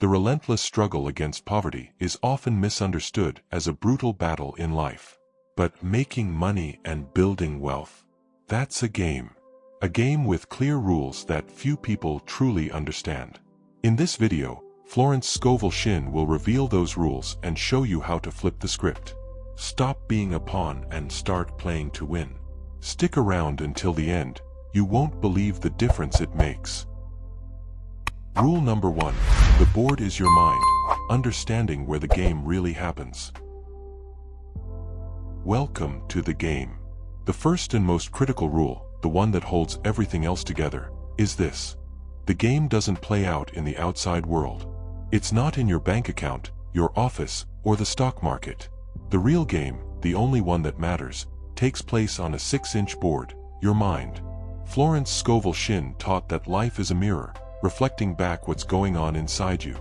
The relentless struggle against poverty is often misunderstood as a brutal battle in life. But making money and building wealth, that's a game. A game with clear rules that few people truly understand. In this video, Florence Scovel Shinn will reveal those rules and show you how to flip the script. Stop being a pawn and start playing to win. Stick around until the end. You won't believe the difference it makes. Rule number 1. The board is your mind. Understanding where the game really happens. Welcome to the game. The first and most critical rule, the one that holds everything else together, is this. The game doesn't play out in the outside world. It's not in your bank account, your office, or the stock market. The real game, the only one that matters, takes place on a 6-inch board, your mind. Florence Scovel Shinn taught that life is a mirror, reflecting back what's going on inside you.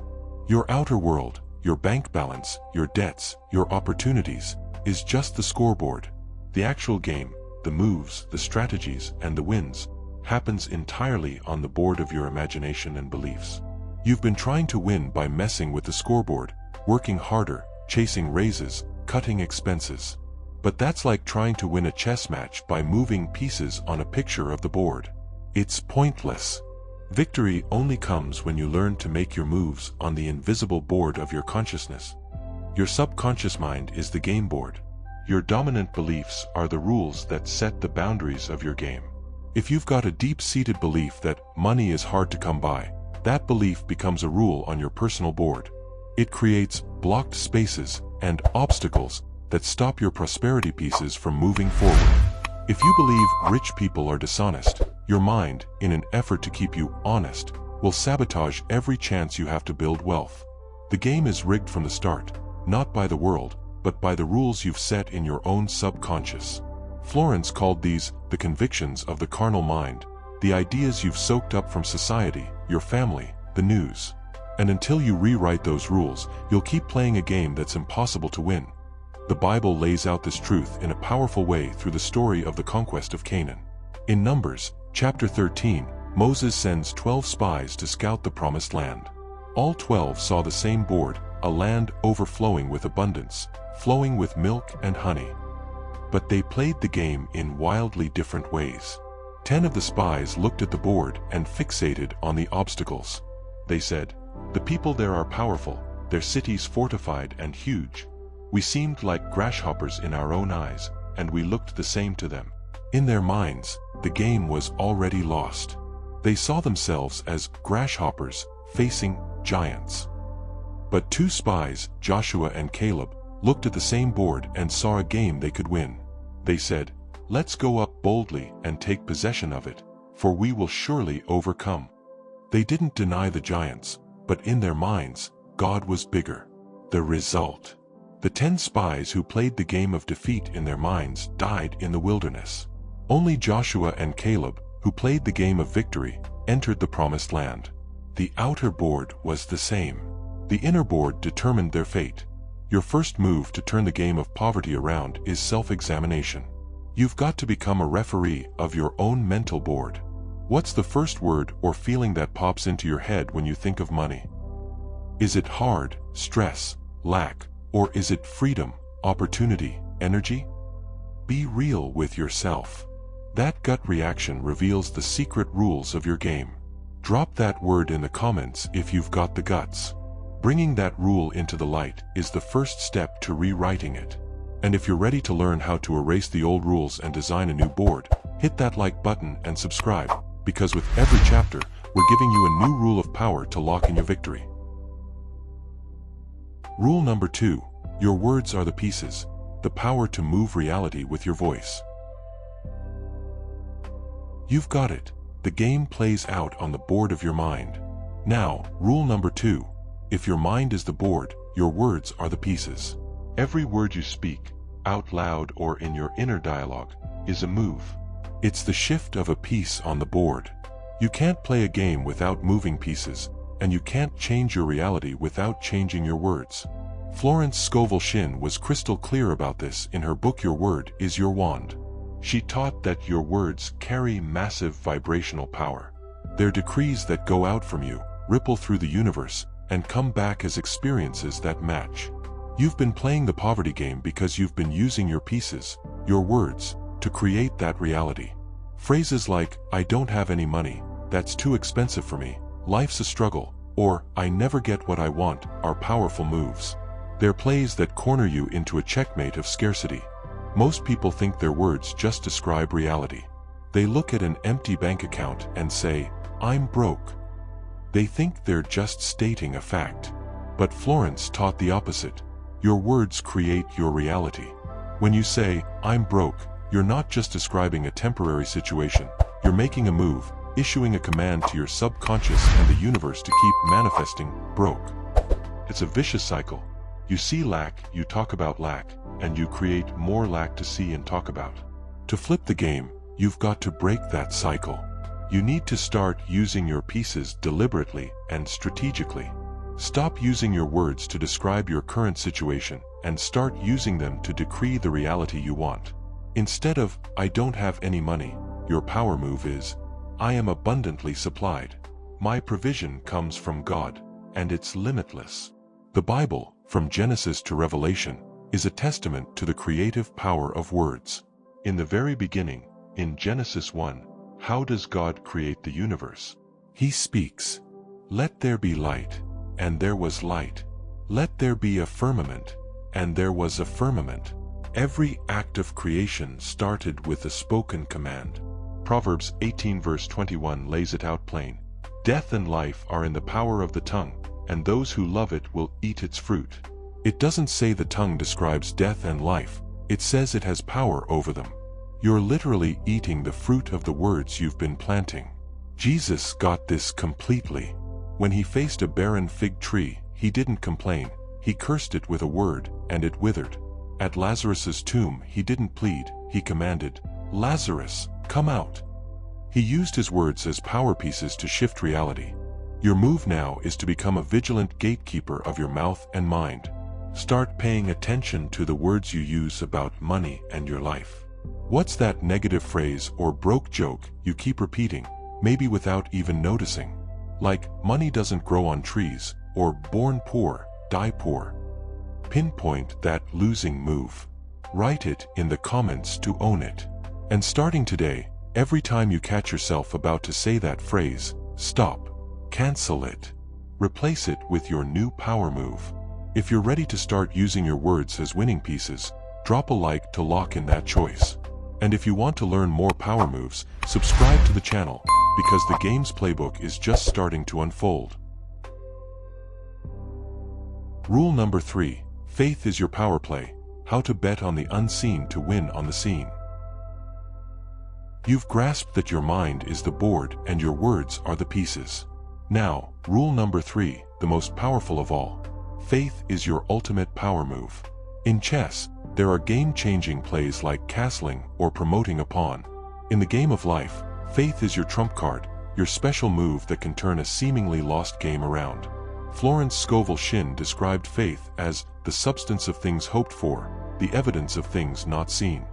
Your outer world, your bank balance, your debts, your opportunities, is just the scoreboard. The actual game, the moves, the strategies, and the wins, happens entirely on the board of your imagination and beliefs. You've been trying to win by messing with the scoreboard, working harder, chasing raises, cutting expenses. But that's like trying to win a chess match by moving pieces on a picture of the board. It's pointless. Victory only comes when you learn to make your moves on the invisible board of your consciousness. Your subconscious mind is the game board. Your dominant beliefs are the rules that set the boundaries of your game. If you've got a deep-seated belief that money is hard to come by, that belief becomes a rule on your personal board. It creates blocked spaces and obstacles that stop your prosperity pieces from moving forward. If you believe rich people are dishonest, your mind, in an effort to keep you honest, will sabotage every chance you have to build wealth. The game is rigged from the start, not by the world, but by the rules you've set in your own subconscious. Florence called these the convictions of the carnal mind, the ideas you've soaked up from society, your family, the news. And until you rewrite those rules, you'll keep playing a game that's impossible to win. The Bible lays out this truth in a powerful way through the story of the conquest of Canaan. In Numbers, chapter 13, Moses sends 12 spies to scout the promised land. All 12 saw the same board, a land overflowing with abundance, flowing with milk and honey. But they played the game in wildly different ways. 10 of the spies looked at the board and fixated on the obstacles. They said, "The people there are powerful, their cities fortified and huge. We seemed like grasshoppers in our own eyes, and we looked the same to them." In their minds, the game was already lost. They saw themselves as grasshoppers facing giants. But 2 spies, Joshua and Caleb, looked at the same board and saw a game they could win. They said, "Let's go up boldly and take possession of it, for we will surely overcome." They didn't deny the giants, but in their minds, God was bigger. The result: the 10 spies who played the game of defeat in their minds died in the wilderness. Only Joshua and Caleb, who played the game of victory, entered the promised land. The outer board was the same. The inner board determined their fate. Your first move to turn the game of poverty around is self-examination. You've got to become a referee of your own mental board. What's the first word or feeling that pops into your head when you think of money? Is it hard, stress, lack, or is it freedom, opportunity, energy? Be real with yourself. That gut reaction reveals the secret rules of your game. Drop that word in the comments if you've got the guts. Bringing that rule into the light is the first step to rewriting it. And if you're ready to learn how to erase the old rules and design a new board, hit that like button and subscribe, because with every chapter, we're giving you a new rule of power to lock in your victory. Rule number 2. Your words are the pieces, the power to move reality with your voice. You've got it. The game plays out on the board of your mind. Now, rule number 2. If your mind is the board, your words are the pieces. Every word you speak, out loud or in your inner dialogue, is a move. It's the shift of a piece on the board. You can't play a game without moving pieces, and you can't change your reality without changing your words. Florence Scovel Shinn was crystal clear about this in her book Your Word is Your Wand. She taught that your words carry massive vibrational power. They're decrees that go out from you, ripple through the universe, and come back as experiences that match. You've been playing the poverty game because you've been using your pieces, your words, to create that reality. Phrases like, "I don't have any money," "That's too expensive for me," "Life's a struggle," or "I never get what I want," are powerful moves. They're plays that corner you into a checkmate of scarcity. Most people think their words just describe reality. They look at an empty bank account and say, "I'm broke." They think they're just stating a fact. But Florence taught the opposite. Your words create your reality. When you say, "I'm broke," you're not just describing a temporary situation. You're making a move, issuing a command to your subconscious and the universe to keep manifesting broke. It's a vicious cycle. You see lack, you talk about lack, and you create more lack to see and talk about. To flip the game, you've got to break that cycle. You need to start using your pieces deliberately and strategically. Stop using your words to describe your current situation and start using them to decree the reality you want. Instead of, "I don't have any money," your power move is, "I am abundantly supplied. My provision comes from God, and it's limitless." The Bible, from Genesis to Revelation, is a testament to the creative power of words. In the very beginning, in Genesis 1, how does God create the universe? He speaks, "Let there be light," and there was light. "Let there be a firmament," and there was a firmament. Every act of creation started with a spoken command. Proverbs 18 verse 21 lays it out plain. "Death and life are in the power of the tongue, and those who love it will eat its fruit." It doesn't say the tongue describes death and life, it says it has power over them. You're literally eating the fruit of the words you've been planting. Jesus got this completely. When he faced a barren fig tree, he didn't complain, he cursed it with a word, and it withered. At Lazarus's tomb, he didn't plead, he commanded, "Lazarus, come out." He used his words as power pieces to shift reality. Your move now is to become a vigilant gatekeeper of your mouth and mind. Start paying attention to the words you use about money and your life. What's that negative phrase or broke joke you keep repeating, maybe without even noticing? Like, "Money doesn't grow on trees," or "Born poor, die poor." Pinpoint that losing move. Write it in the comments to own it. And starting today, every time you catch yourself about to say that phrase, stop. Cancel it. Replace it with your new power move. If you're ready to start using your words as winning pieces, drop a like to lock in that choice. And if you want to learn more power moves, subscribe to the channel, because the game's playbook is just starting to unfold. Rule number 3. Faith is your power play. How to bet on the unseen to win on the scene. You've grasped that your mind is the board and your words are the pieces. Now, rule number 3, the most powerful of all. Faith is your ultimate power move. In chess, there are game-changing plays like castling or promoting a pawn. In the game of life, faith is your trump card, your special move that can turn a seemingly lost game around. Florence Scovel Shinn described faith as the substance of things hoped for, the evidence of things not seen.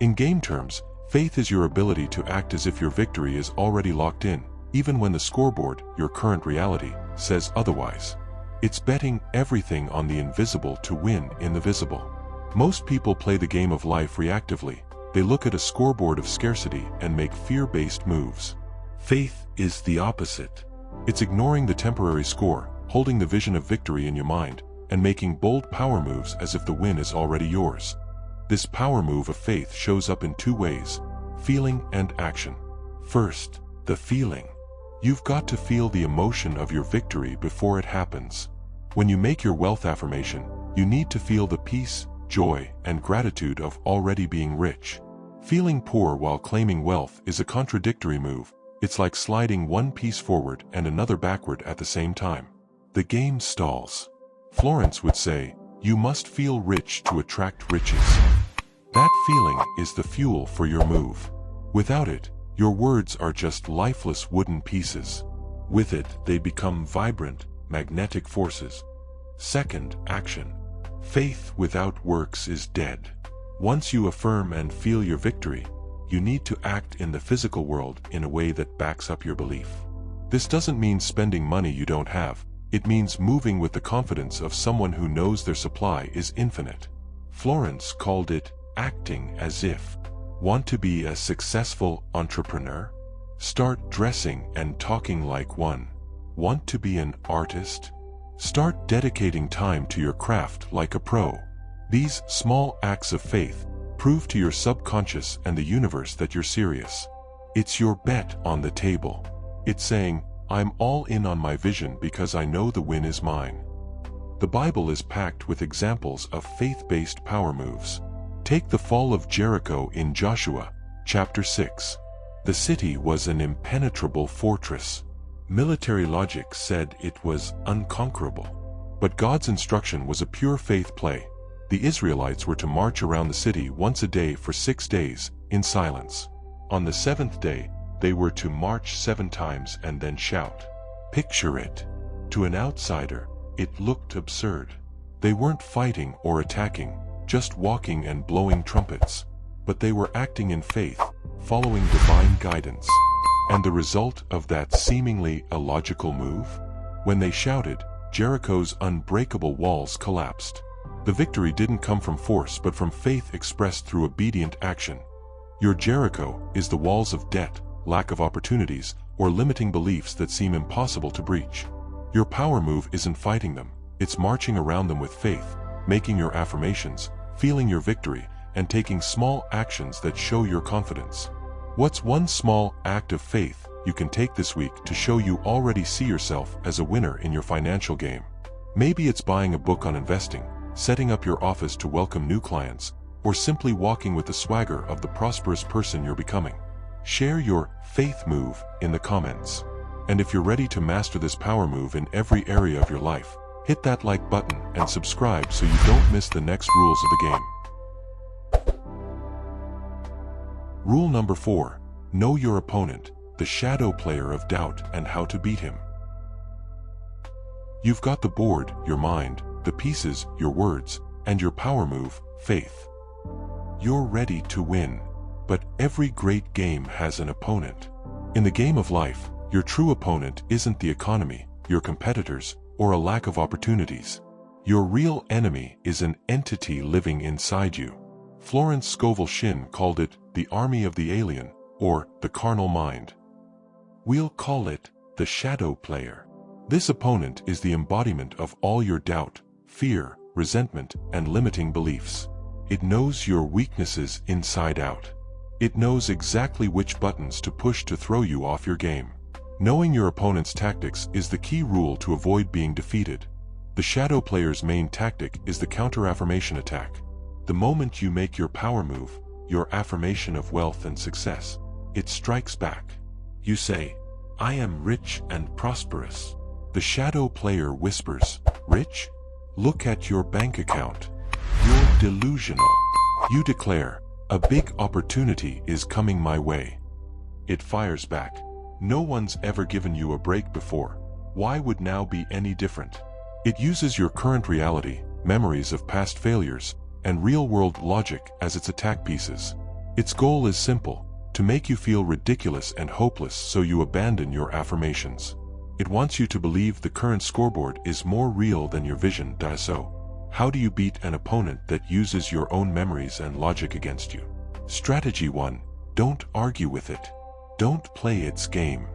In game terms, faith is your ability to act as if your victory is already locked in, even when the scoreboard, your current reality, says otherwise. It's betting everything on the invisible to win in the visible. Most people play the game of life reactively. They look at a scoreboard of scarcity and make fear-based moves. Faith is the opposite. It's ignoring the temporary score, holding the vision of victory in your mind, and making bold power moves as if the win is already yours. This power move of faith shows up in two ways: feeling and action. First, the feeling. You've got to feel the emotion of your victory before it happens. When you make your wealth affirmation, you need to feel the peace, joy, and gratitude of already being rich. Feeling poor while claiming wealth is a contradictory move. It's like sliding one piece forward and another backward at the same time. The game stalls. Florence would say, "You must feel rich to attract riches." That feeling is the fuel for your move. Without it, your words are just lifeless wooden pieces. With it, they become vibrant, magnetic forces. Second, action. Faith without works is dead. Once you affirm and feel your victory, you need to act in the physical world in a way that backs up your belief. This doesn't mean spending money you don't have. It means moving with the confidence of someone who knows their supply is infinite. Florence called it acting as if. Want to be a successful entrepreneur? Start dressing and talking like one. Want to be an artist? Start dedicating time to your craft like a pro. These small acts of faith prove to your subconscious and the universe that you're serious. It's your bet on the table. It's saying, I'm all in on my vision because I know the win is mine. The Bible is packed with examples of faith-based power moves. Take the fall of Jericho in Joshua, chapter 6. The city was an impenetrable fortress. Military logic said it was unconquerable. But God's instruction was a pure faith play. The Israelites were to march around the city once a day for 6 days, in silence. On the 7th day, they were to march 7 times and then shout. Picture it. To an outsider, it looked absurd. They weren't fighting or attacking, just walking and blowing trumpets. But they were acting in faith, following divine guidance. And the result of that seemingly illogical move? When they shouted, Jericho's unbreakable walls collapsed. The victory didn't come from force but from faith expressed through obedient action. Your Jericho is the walls of debt, lack of opportunities, or limiting beliefs that seem impossible to breach. Your power move isn't fighting them, it's marching around them with faith, making your affirmations, feeling your victory, and taking small actions that show your confidence. What's one small act of faith you can take this week to show you already see yourself as a winner in your financial game? Maybe it's buying a book on investing, setting up your office to welcome new clients, or simply walking with the swagger of the prosperous person you're becoming. Share your faith move in the comments. And if you're ready to master this power move in every area of your life, hit that like button and subscribe so you don't miss the next rules of the game. Rule number 4. Know your opponent, the shadow player of doubt, and how to beat him. You've got the board, your mind, the pieces, your words, and your power move, faith. You're ready to win. But every great game has an opponent. In the game of life, your true opponent isn't the economy, your competitors, or a lack of opportunities. Your real enemy is an entity living inside you. Florence Scovel Shinn called it the army of the alien, or the carnal mind. We'll call it the shadow player. This opponent is the embodiment of all your doubt, fear, resentment, and limiting beliefs. It knows your weaknesses inside out. It knows exactly which buttons to push to throw you off your game. Knowing your opponent's tactics is the key rule to avoid being defeated. The shadow player's main tactic is the counter-affirmation attack. The moment you make your power move, your affirmation of wealth and success, it strikes back. You say, I am rich and prosperous. The shadow player whispers, rich? Look at your bank account. You're delusional. You declare, a big opportunity is coming my way. It fires back. No one's ever given you a break before. Why would now be any different? It uses your current reality, memories of past failures, and real-world logic as its attack pieces. Its goal is simple, to make you feel ridiculous and hopeless so you abandon your affirmations. It wants you to believe the current scoreboard is more real than your vision. So, how do you beat an opponent that uses your own memories and logic against you? Strategy 1. Don't argue with it. Don't play its game.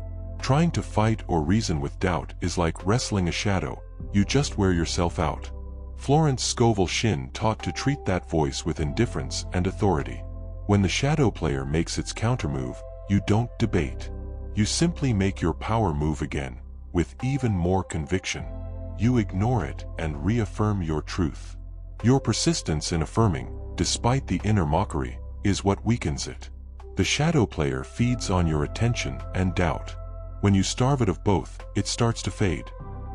Trying to fight or reason with doubt is like wrestling a shadow. You just wear yourself out. Florence Scovel Shinn taught to treat that voice with indifference and authority. When the shadow player makes its countermove, you don't debate. You simply make your power move again, with even more conviction. You ignore it and reaffirm your truth. Your persistence in affirming, despite the inner mockery, is what weakens it. The shadow player feeds on your attention and doubt. When you starve it of both, it starts to fade.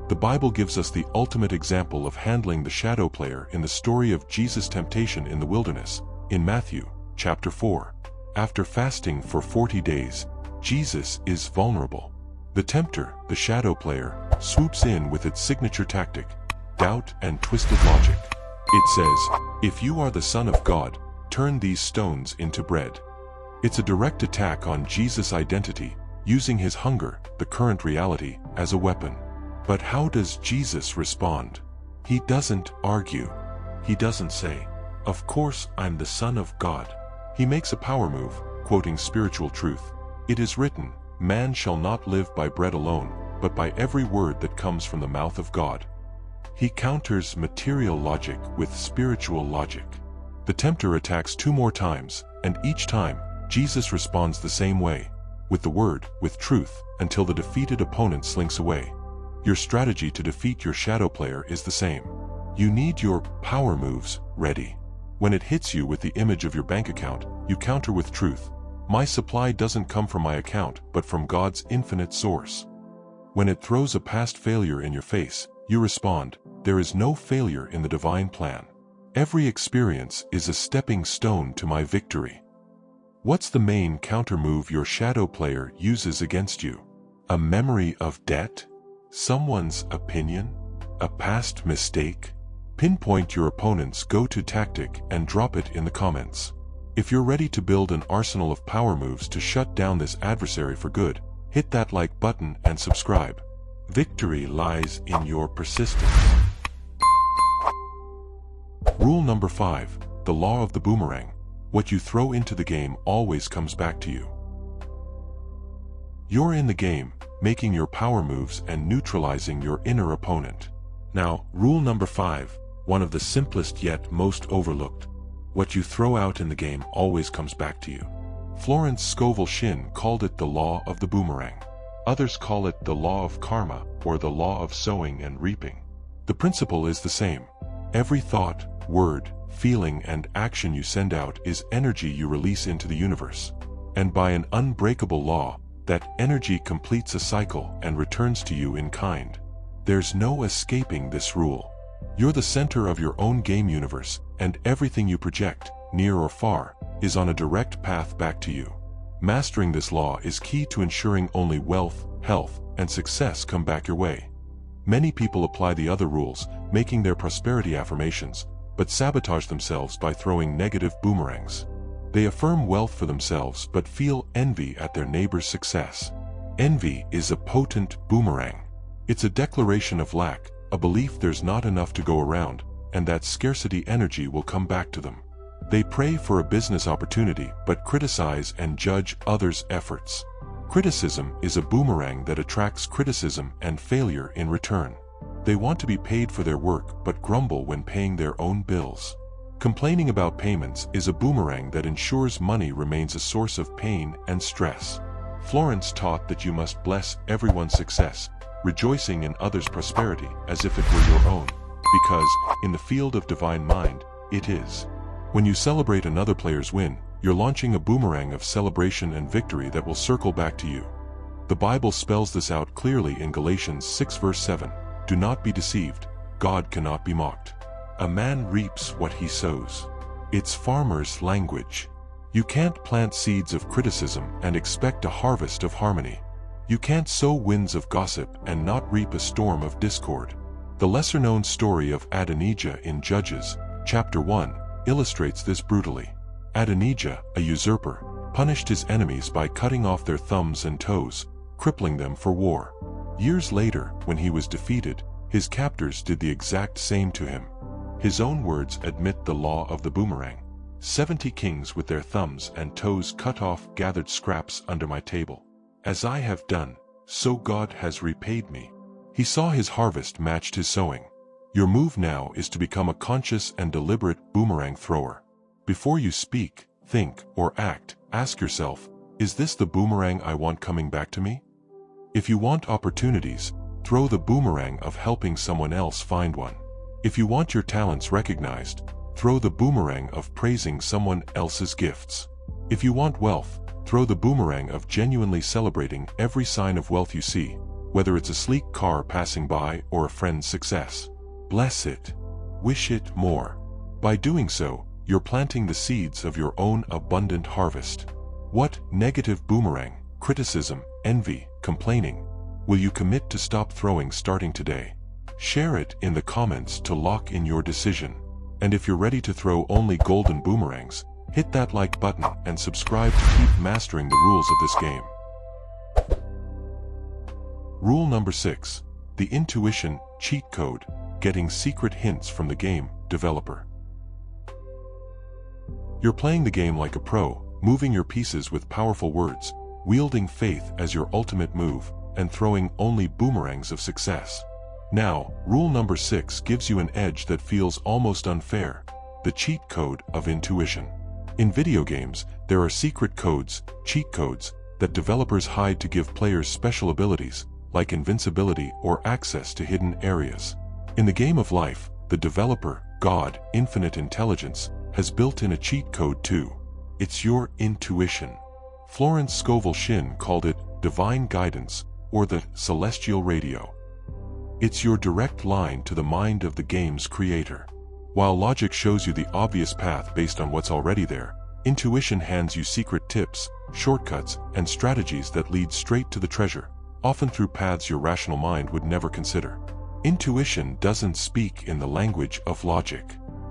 The Bible gives us the ultimate example of handling the shadow player in the story of Jesus' temptation in the wilderness, in Matthew, chapter 4. After fasting for 40 days, Jesus is vulnerable. The tempter, the shadow player, swoops in with its signature tactic, doubt and twisted logic. It says, if you are the Son of God, turn these stones into bread. It's a direct attack on Jesus' identity, using his hunger, the current reality, as a weapon. But how does Jesus respond? He doesn't argue. He doesn't say, "Of course I'm the Son of God." He makes a power move, quoting spiritual truth. It is written, "Man shall not live by bread alone, but by every word that comes from the mouth of God." He counters material logic with spiritual logic. The tempter attacks 2 more times, and each time, Jesus responds the same way, with the word, with truth, until the defeated opponent slinks away. Your strategy to defeat your shadow player is the same. You need your power moves ready. When it hits you with the image of your bank account, you counter with truth. My supply doesn't come from my account, but from God's infinite source. When it throws a past failure in your face, you respond, "There is no failure in the divine plan. Every experience is a stepping stone to my victory." What's the main counter move your shadow player uses against you? A memory of debt? Someone's opinion? A past mistake? Pinpoint your opponent's go-to tactic and drop it in the comments. If you're ready to build an arsenal of power moves to shut down this adversary for good, hit that like button and subscribe. Victory lies in your persistence. Rule number 5, the law of the boomerang. What you throw into the game always comes back to you. You're in the game, making your power moves and neutralizing your inner opponent. Now, rule number 5, one of the simplest yet most overlooked. What you throw out in the game always comes back to you. Florence Scovel Shinn called it the law of the boomerang. Others call it the law of karma, or the law of sowing and reaping. The principle is the same. Every thought, word, feeling, and action you send out is energy you release into the universe. And by an unbreakable law, that energy completes a cycle and returns to you in kind. There's no escaping this rule. You're the center of your own game universe, and everything you project, near or far, is on a direct path back to you. Mastering this law is key to ensuring only wealth, health, and success come back your way. Many people apply the other rules, making their prosperity affirmations, but sabotage themselves by throwing negative boomerangs. They affirm wealth for themselves but feel envy at their neighbor's success. Envy is a potent boomerang. It's a declaration of lack, a belief there's not enough to go around, and that scarcity energy will come back to them. They pray for a business opportunity but criticize and judge others' efforts. Criticism is a boomerang that attracts criticism and failure in return. They want to be paid for their work but grumble when paying their own bills. Complaining about payments is a boomerang that ensures money remains a source of pain and stress. Florence taught that you must bless everyone's success, rejoicing in others' prosperity as if it were your own, because, in the field of divine mind, it is. When you celebrate another player's win, you're launching a boomerang of celebration and victory that will circle back to you. The Bible spells this out clearly in Galatians 6 verse 7. Do not be deceived, God cannot be mocked. A man reaps what he sows. It's farmer's language. You can't plant seeds of criticism and expect a harvest of harmony. You can't sow winds of gossip and not reap a storm of discord. The lesser-known story of Adonijah in Judges, chapter 1, illustrates this brutally. Adonijah, a usurper, punished his enemies by cutting off their thumbs and toes, crippling them for war. Years later, when he was defeated, his captors did the exact same to him. His own words admit the law of the boomerang. 70 kings with their thumbs and toes cut off gathered scraps under my table. As I have done, so God has repaid me. He saw his harvest matched his sowing. Your move now is to become a conscious and deliberate boomerang thrower. Before you speak, think, or act, ask yourself, is this the boomerang I want coming back to me? If you want opportunities, throw the boomerang of helping someone else find one. If you want your talents recognized, throw the boomerang of praising someone else's gifts. If you want wealth, throw the boomerang of genuinely celebrating every sign of wealth you see, whether it's a sleek car passing by or a friend's success. Bless it. Wish it more. By doing so, you're planting the seeds of your own abundant harvest. What negative boomerang, criticism, envy, complaining, will you commit to stop throwing starting today? Share it in the comments to lock in your decision. And if you're ready to throw only golden boomerangs, hit that like button and subscribe to keep mastering the rules of this game. Rule number 6. the intuition cheat code, getting secret hints from the game developer. You're playing the game like a pro, moving your pieces with powerful words, wielding faith as your ultimate move, and throwing only boomerangs of success. Now, rule number 6 gives you an edge that feels almost unfair: the cheat code of intuition. In video games, there are secret codes, cheat codes, that developers hide to give players special abilities, like invincibility or access to hidden areas. In the game of life, the developer, God, Infinite Intelligence, has built in a cheat code too. It's your intuition. Florence Scovel Shinn called it divine guidance, or the celestial radio. It's your direct line to the mind of the game's creator. While logic shows you the obvious path based on what's already there, intuition hands you secret tips, shortcuts, and strategies that lead straight to the treasure, often through paths your rational mind would never consider. Intuition doesn't speak in the language of logic.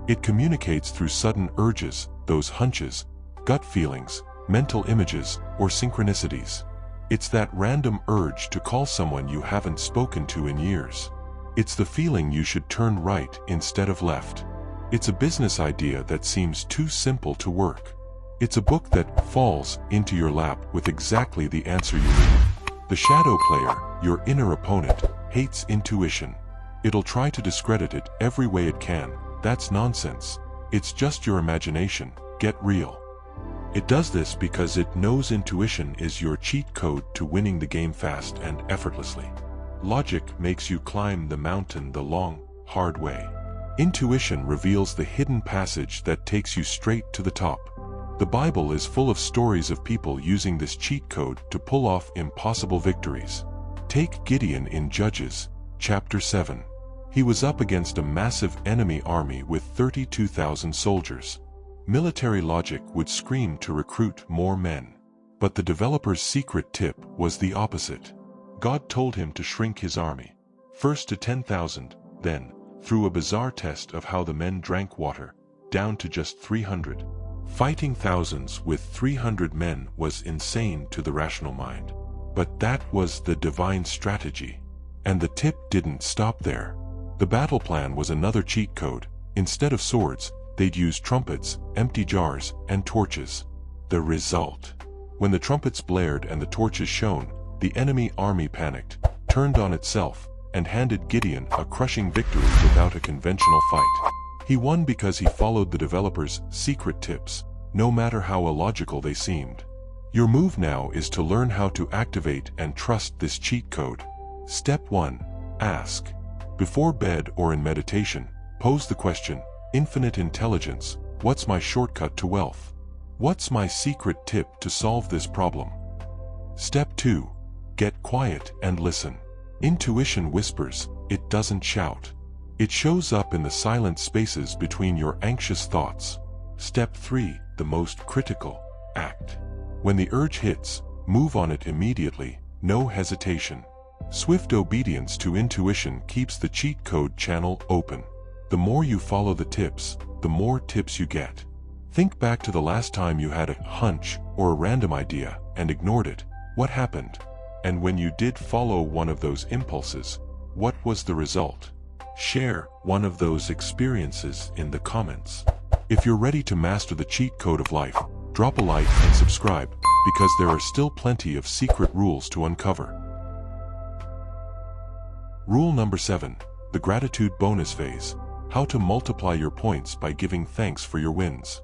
It communicates through sudden urges, those hunches, gut feelings, mental images, or synchronicities. It's that random urge to call someone you haven't spoken to in years. It's the feeling you should turn right instead of left. It's a business idea that seems too simple to work. It's a book that falls into your lap with exactly the answer you need. The shadow player, your inner opponent, hates intuition. It'll try to discredit it every way it can. That's nonsense. It's just your imagination. Get real. It does this because it knows intuition is your cheat code to winning the game fast and effortlessly. Logic makes you climb the mountain the long, hard way. Intuition reveals the hidden passage that takes you straight to the top. The Bible is full of stories of people using this cheat code to pull off impossible victories. Take Gideon in Judges, chapter 7. He was up against a massive enemy army with 32,000 soldiers. Military logic would scream to recruit more men. But the developer's secret tip was the opposite. God told him to shrink his army, first to 10,000, then, through a bizarre test of how the men drank water, down to just 300. Fighting thousands with 300 men was insane to the rational mind. But that was the divine strategy. And the tip didn't stop there. The battle plan was another cheat code. Instead of swords, they'd use trumpets, empty jars, and torches. The result: when the trumpets blared and the torches shone, the enemy army panicked, turned on itself, and handed Gideon a crushing victory without a conventional fight. He won because he followed the developer's secret tips, no matter how illogical they seemed. Your move now is to learn how to activate and trust this cheat code. Step 1. Ask. Before bed or in meditation, pose the question, Infinite Intelligence, what's my shortcut to wealth? What's my secret tip to solve this problem? Step 2. Get quiet and listen. Intuition whispers, it doesn't shout. It shows up in the silent spaces between your anxious thoughts. Step 3. The most critical. Act. When the urge hits, move on it immediately, no hesitation. Swift obedience to intuition keeps the cheat code channel open. The more you follow the tips, the more tips you get. Think back to the last time you had a hunch or a random idea and ignored it. What happened? And when you did follow one of those impulses, what was the result? Share one of those experiences in the comments. If you're ready to master the cheat code of life, drop a like and subscribe, because there are still plenty of secret rules to uncover. Rule number 7. The gratitude bonus phase. How to multiply your points by giving thanks for your wins.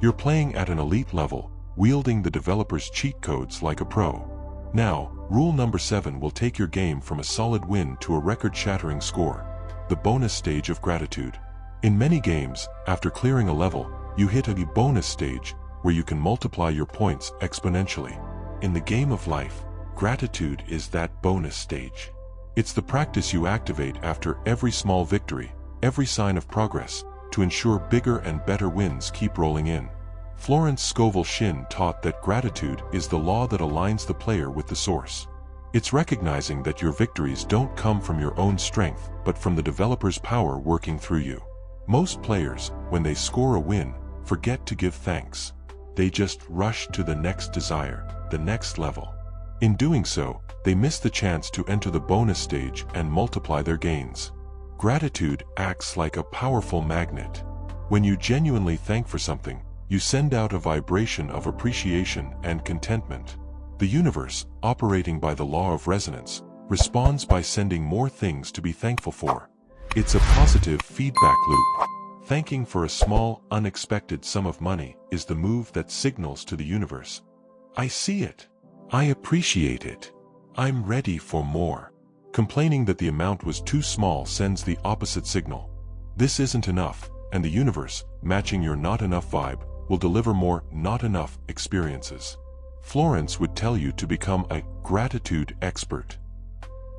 You're playing at an elite level, wielding the developer's cheat codes like a pro. Now, rule number 7 will take your game from a solid win to a record-shattering score. The bonus stage of gratitude. In many games, after clearing a level, you hit a bonus stage, where you can multiply your points exponentially. In the game of life, gratitude is that bonus stage. It's the practice you activate after every small victory, every sign of progress, to ensure bigger and better wins keep rolling in. Florence Scovel Shinn taught that gratitude is the law that aligns the player with the source. It's recognizing that your victories don't come from your own strength, but from the developer's power working through you. Most players, when they score a win, forget to give thanks. They just rush to the next desire, the next level. In doing so, they miss the chance to enter the bonus stage and multiply their gains. Gratitude acts like a powerful magnet. When you genuinely thank for something, you send out a vibration of appreciation and contentment. The universe, operating by the law of resonance, responds by sending more things to be thankful for. It's a positive feedback loop. Thanking for a small, unexpected sum of money is the move that signals to the universe, "I see it. I appreciate it. I'm ready for more." Complaining that the amount was too small sends the opposite signal. This isn't enough, and the universe, matching your not enough vibe, will deliver more not enough experiences. Florence would tell you to become a gratitude expert.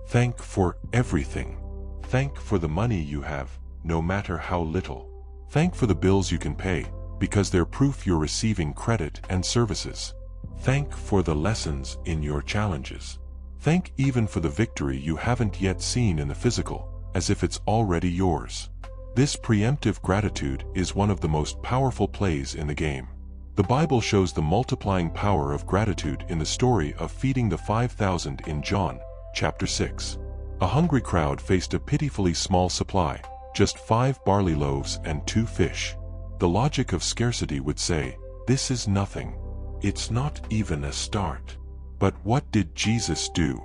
Thank for everything. Thank for the money you have, no matter how little. Thank for the bills you can pay, because they're proof you're receiving credit and services. Thank for the lessons in your challenges. Thank even for the victory you haven't yet seen in the physical, as if it's already yours. This preemptive gratitude is one of the most powerful plays in the game. The Bible shows the multiplying power of gratitude in the story of feeding the 5,000 in John, chapter 6. A hungry crowd faced a pitifully small supply, just 5 barley loaves and 2 fish. The logic of scarcity would say, this is nothing. It's not even a start. But what did Jesus do?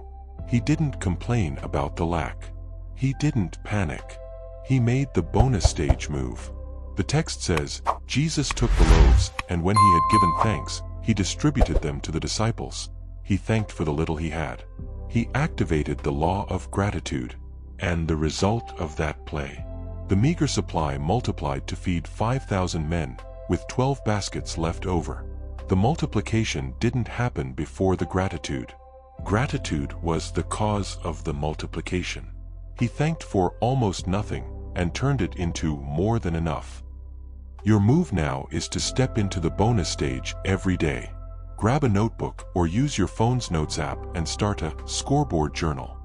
He didn't complain about the lack. He didn't panic. He made the bonus stage move. The text says, Jesus took the loaves, and when he had given thanks, he distributed them to the disciples. He thanked for the little he had. He activated the law of gratitude. And the result of that play, the meager supply multiplied to feed 5,000 men, with 12 baskets left over. The multiplication didn't happen before the gratitude. Gratitude was the cause of the multiplication. He thanked for almost nothing and turned it into more than enough. Your move now is to step into the bonus stage every day. Grab a notebook or use your phone's notes app and start a scoreboard journal.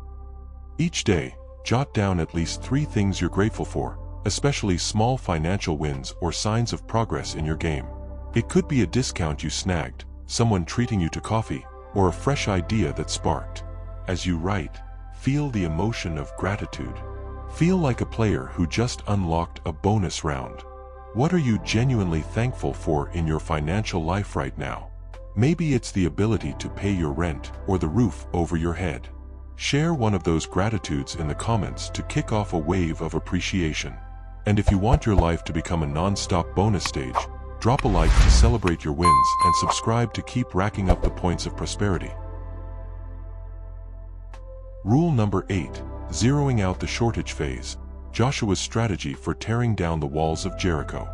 Each day, jot down at least 3 things you're grateful for, especially small financial wins or signs of progress in your game. It could be a discount you snagged, someone treating you to coffee, or a fresh idea that sparked. As you write, feel the emotion of gratitude. Feel like a player who just unlocked a bonus round. What are you genuinely thankful for in your financial life right now? Maybe it's the ability to pay your rent or the roof over your head. Share one of those gratitudes in the comments to kick off a wave of appreciation. And if you want your life to become a non-stop bonus stage, drop a like to celebrate your wins and subscribe to keep racking up the points of prosperity. Rule number 8, zeroing out the shortage phase, Joshua's strategy for tearing down the walls of Jericho.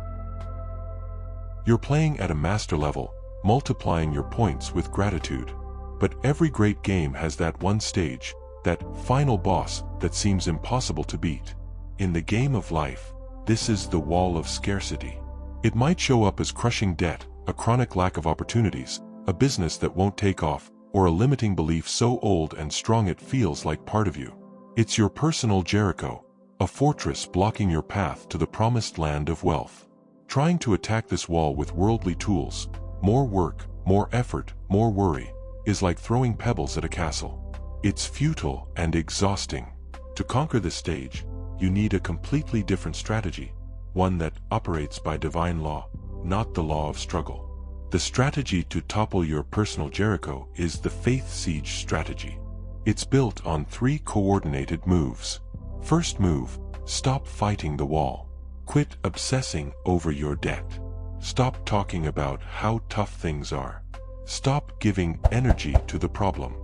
You're playing at a master level, multiplying your points with gratitude. But every great game has that one stage, that final boss that seems impossible to beat. In the game of life, this is the wall of scarcity. It might show up as crushing debt, a chronic lack of opportunities, a business that won't take off, or a limiting belief so old and strong it feels like part of you. It's your personal Jericho, a fortress blocking your path to the promised land of wealth. Trying to attack this wall with worldly tools, more work, more effort, more worry, is like throwing pebbles at a castle. It's futile and exhausting. To conquer this stage, you need a completely different strategy, one that operates by divine law, not the law of struggle. The strategy to topple your personal Jericho is the faith siege strategy. It's built on 3 coordinated moves. First move, stop fighting the wall. Quit obsessing over your debt. Stop talking about how tough things are. Stop giving energy to the problem.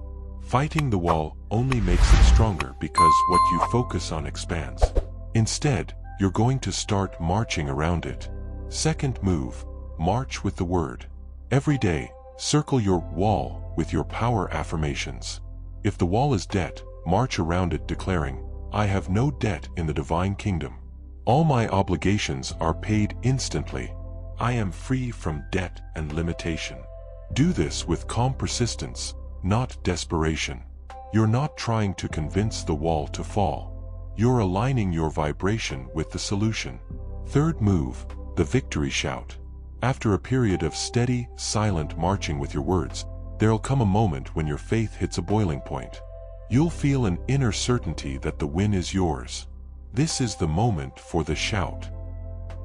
Fighting the wall only makes it stronger because what you focus on expands. Instead, you're going to start marching around it. Second move, march with the word. Every day, circle your wall with your power affirmations. If the wall is debt, march around it declaring, I have no debt in the divine kingdom. All my obligations are paid instantly. I am free from debt and limitation. Do this with calm persistence, not desperation. You're not trying to convince the wall to fall. You're aligning your vibration with the solution. Third move, the victory shout. After a period of steady, silent marching with your words, There'll come a moment when your faith hits a boiling point. You'll feel an inner certainty that the win is yours. This is the moment for the shout.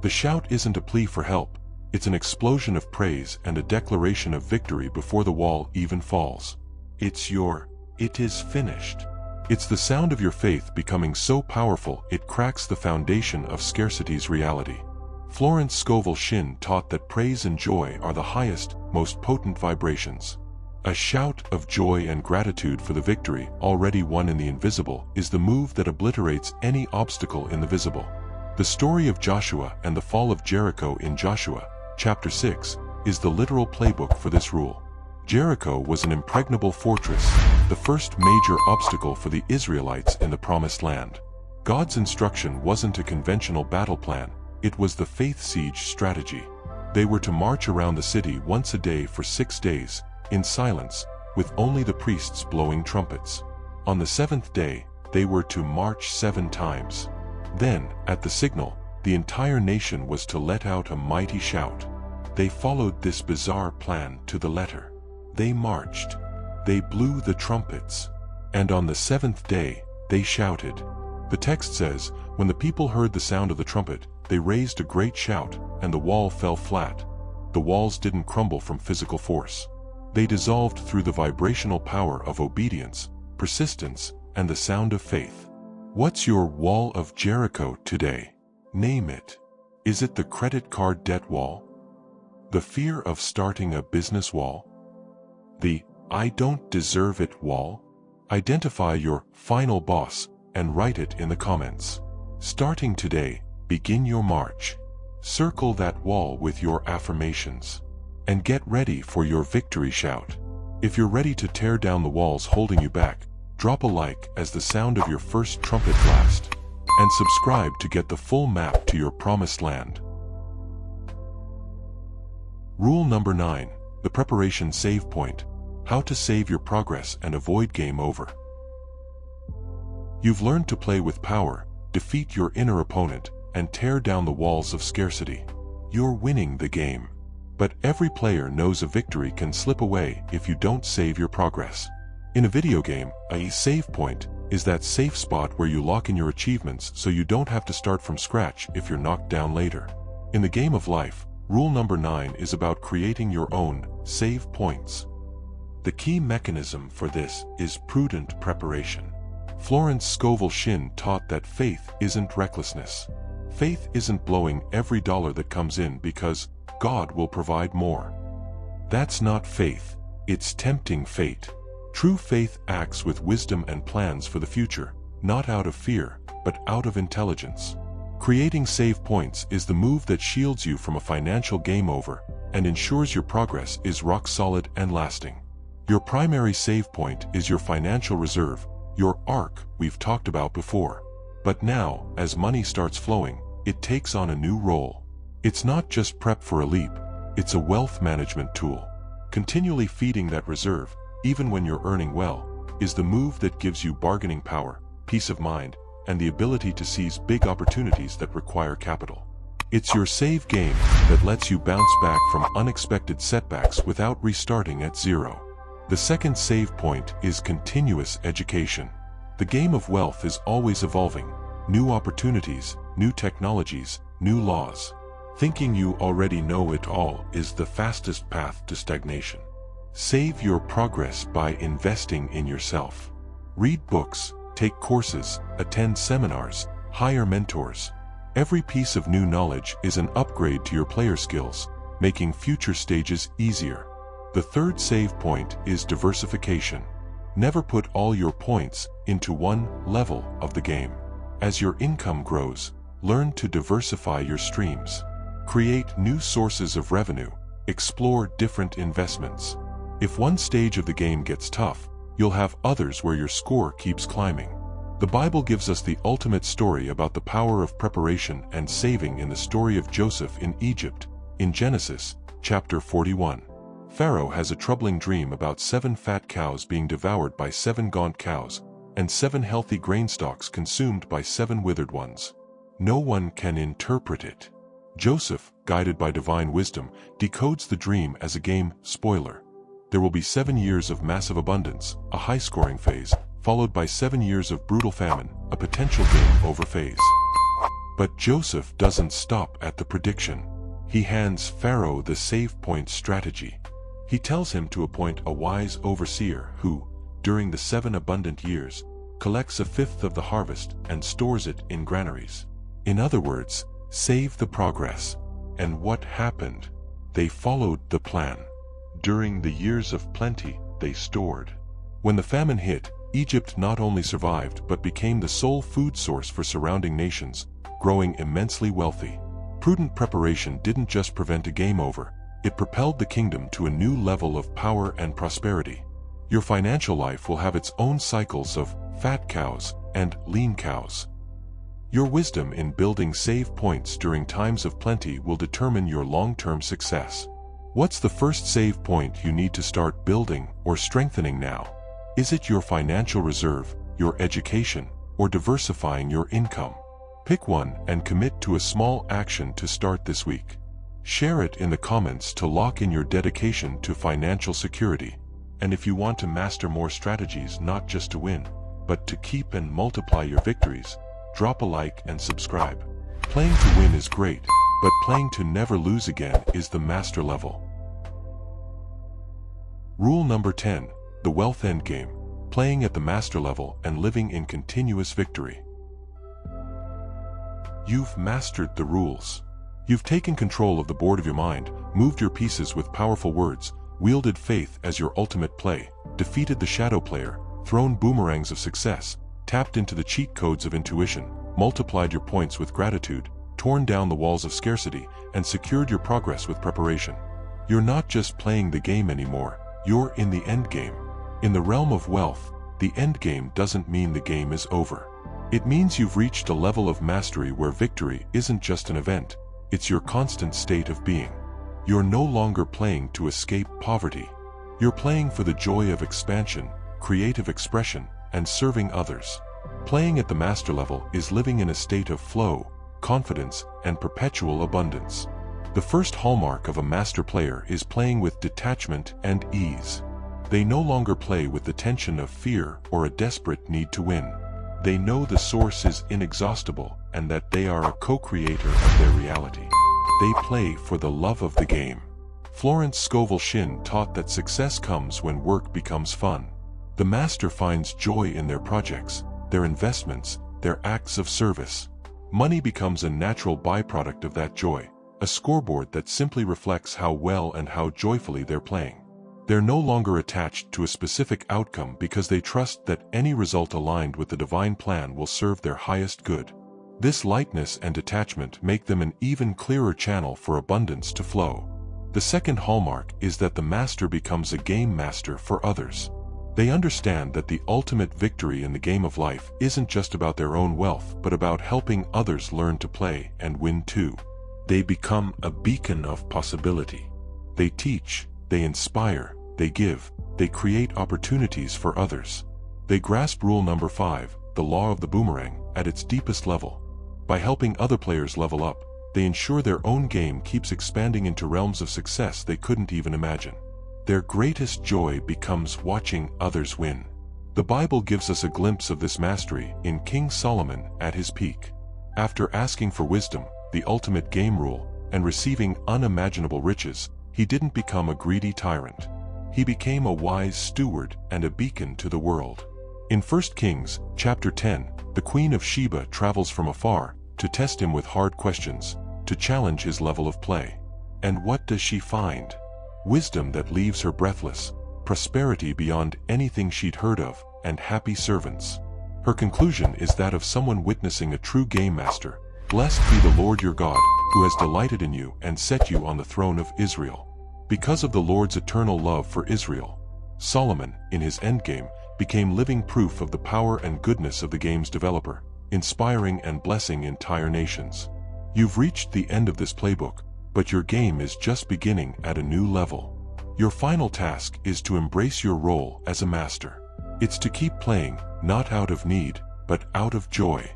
The shout isn't a plea for help, it's an explosion of praise and a declaration of victory before the wall even falls. It's your, "It is finished." It's the sound of your faith becoming so powerful it cracks the foundation of scarcity's reality. Florence Scovel Shinn taught that praise and joy are the highest, most potent vibrations. A shout of joy and gratitude for the victory already won in the invisible is the move that obliterates any obstacle in the visible. The story of Joshua and the fall of Jericho in Joshua, chapter 6, is the literal playbook for this rule. Jericho was an impregnable fortress, the first major obstacle for the Israelites in the Promised Land. God's instruction wasn't a conventional battle plan, it was the faith siege strategy. They were to march around the city once a day for 6 days, in silence, with only the priests blowing trumpets. On the 7th day, they were to march 7 times. Then, at the signal, the entire nation was to let out a mighty shout. They followed this bizarre plan to the letter. They marched. They blew the trumpets. And on the 7th day, they shouted. The text says, when the people heard the sound of the trumpet, they raised a great shout, and the wall fell flat. The walls didn't crumble from physical force. They dissolved through the vibrational power of obedience, persistence, and the sound of faith. What's your wall of Jericho today? Name it. Is it the credit card debt wall? The fear of starting a business wall? The "I don't deserve it" wall? Identify your final boss and write it in the comments. Starting today, begin your march. Circle that wall with your affirmations. And get ready for your victory shout. If you're ready to tear down the walls holding you back, drop a like as the sound of your first trumpet blast. And subscribe to get the full map to your promised land. Rule number 9, the preparation save point. How to save your progress and avoid game over. You've learned to play with power, defeat your inner opponent, and tear down the walls of scarcity. You're winning the game. But every player knows a victory can slip away if you don't save your progress. In a video game, a save point is that safe spot where you lock in your achievements so you don't have to start from scratch if you're knocked down later. In the game of life, rule number 9 is about creating your own save points. The key mechanism for this is prudent preparation. Florence Scovel Shinn taught that faith isn't recklessness. Faith isn't blowing every dollar that comes in because God will provide more. That's not faith, it's tempting fate. True faith acts with wisdom and plans for the future, not out of fear, but out of intelligence. Creating save points is the move that shields you from a financial game over and ensures your progress is rock solid and lasting. Your primary save point is your financial reserve, your ark we've talked about before. But now, as money starts flowing, it takes on a new role. It's not just prep for a leap, it's a wealth management tool. Continually feeding that reserve, even when you're earning well, is the move that gives you bargaining power, peace of mind, and the ability to seize big opportunities that require capital. It's your save game that lets you bounce back from unexpected setbacks without restarting at zero. The second save point is continuous education. The game of wealth is always evolving. New opportunities, new technologies, new laws. Thinking you already know it all is the fastest path to stagnation. Save your progress by investing in yourself. Read books, take courses, attend seminars, hire mentors. Every piece of new knowledge is an upgrade to your player skills, making future stages easier. The third save point is diversification. Never put all your points into one level of the game. As your income grows, learn to diversify your streams. Create new sources of revenue, explore different investments. If one stage of the game gets tough, you'll have others where your score keeps climbing. The Bible gives us the ultimate story about the power of preparation and saving in the story of Joseph in Egypt, in Genesis, chapter 41. Pharaoh has a troubling dream about 7 fat cows being devoured by 7 gaunt cows, and 7 healthy grain stalks consumed by 7 withered ones. No one can interpret it. Joseph, guided by divine wisdom, decodes the dream as a game spoiler. There will be 7 years of massive abundance, a high-scoring phase, followed by 7 years of brutal famine, a potential game-over phase. But Joseph doesn't stop at the prediction. He hands Pharaoh the save point strategy. He tells him to appoint a wise overseer who, during the 7 abundant years, collects 1/5 of the harvest and stores it in granaries. In other words, save the progress. And what happened? They followed the plan. During the years of plenty, they stored. When the famine hit, Egypt not only survived but became the sole food source for surrounding nations, growing immensely wealthy. Prudent preparation didn't just prevent a game over, it propelled the kingdom to a new level of power and prosperity. Your financial life will have its own cycles of fat cows and lean cows. Your wisdom in building save points during times of plenty will determine your long-term success. What's the first save point you need to start building or strengthening now? Is it your financial reserve, your education, or diversifying your income? Pick one and commit to a small action to start this week. Share it in the comments to lock in your dedication to financial security. And if you want to master more strategies not just to win, but to keep and multiply your victories, drop a like and subscribe. Playing to win is great, but playing to never lose again is the master level. Rule number 10, the wealth endgame, playing at the master level and living in continuous victory. You've mastered the rules. You've taken control of the board of your mind, moved your pieces with powerful words, wielded faith as your ultimate play, defeated the shadow player, thrown boomerangs of success, tapped into the cheat codes of intuition, multiplied your points with gratitude, torn down the walls of scarcity, and secured your progress with preparation. You're not just playing the game anymore, you're in the endgame. In the realm of wealth, the endgame doesn't mean the game is over. It means you've reached a level of mastery where victory isn't just an event, it's your constant state of being. You're no longer playing to escape poverty. You're playing for the joy of expansion, creative expression, and serving others. Playing at the master level is living in a state of flow, confidence, and perpetual abundance. The first hallmark of a master player is playing with detachment and ease. They no longer play with the tension of fear or a desperate need to win. They know the source is inexhaustible and that they are a co-creator of their reality. They play for the love of the game. Florence Scovel Shinn taught that success comes when work becomes fun. The master finds joy in their projects, their investments, their acts of service. Money becomes a natural byproduct of that joy, a scoreboard that simply reflects how well and how joyfully they're playing. They're no longer attached to a specific outcome because they trust that any result aligned with the divine plan will serve their highest good. This lightness and detachment make them an even clearer channel for abundance to flow. The second hallmark is that the master becomes a game master for others. They understand that the ultimate victory in the game of life isn't just about their own wealth but about helping others learn to play and win too. They become a beacon of possibility. They teach, they inspire, they give, they create opportunities for others. They grasp rule number 5, the law of the boomerang, at its deepest level. By helping other players level up, they ensure their own game keeps expanding into realms of success they couldn't even imagine. Their greatest joy becomes watching others win. The Bible gives us a glimpse of this mastery in King Solomon at his peak. After asking for wisdom, the ultimate game rule, and receiving unimaginable riches, he didn't become a greedy tyrant. He became a wise steward and a beacon to the world. In 1 Kings, chapter 10, the Queen of Sheba travels from afar to test him with hard questions, to challenge his level of play. And what does she find? Wisdom that leaves her breathless, prosperity beyond anything she'd heard of, and happy servants. Her conclusion is that of someone witnessing a true game master. Blessed be the Lord your God, who has delighted in you and set you on the throne of Israel. Because of the Lord's eternal love for Israel, Solomon, in his endgame, became living proof of the power and goodness of the game's developer, inspiring and blessing entire nations. You've reached the end of this playbook, but your game is just beginning at a new level. Your final task is to embrace your role as a master. It's to keep playing, not out of need, but out of joy.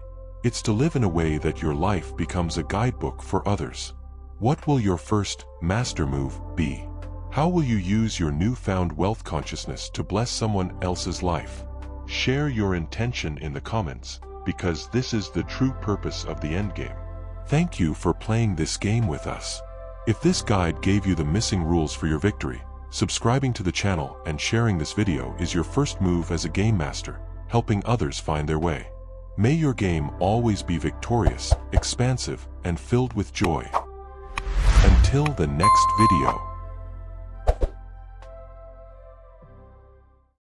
It's to live in a way that your life becomes a guidebook for others. What will your first master move be? How will you use your newfound wealth consciousness to bless someone else's life? Share your intention in the comments, because this is the true purpose of the endgame. Thank you for playing this game with us. If this guide gave you the missing rules for your victory, subscribing to the channel and sharing this video is your first move as a game master, helping others find their way. May your game always be victorious, expansive, and filled with joy. Until the next video.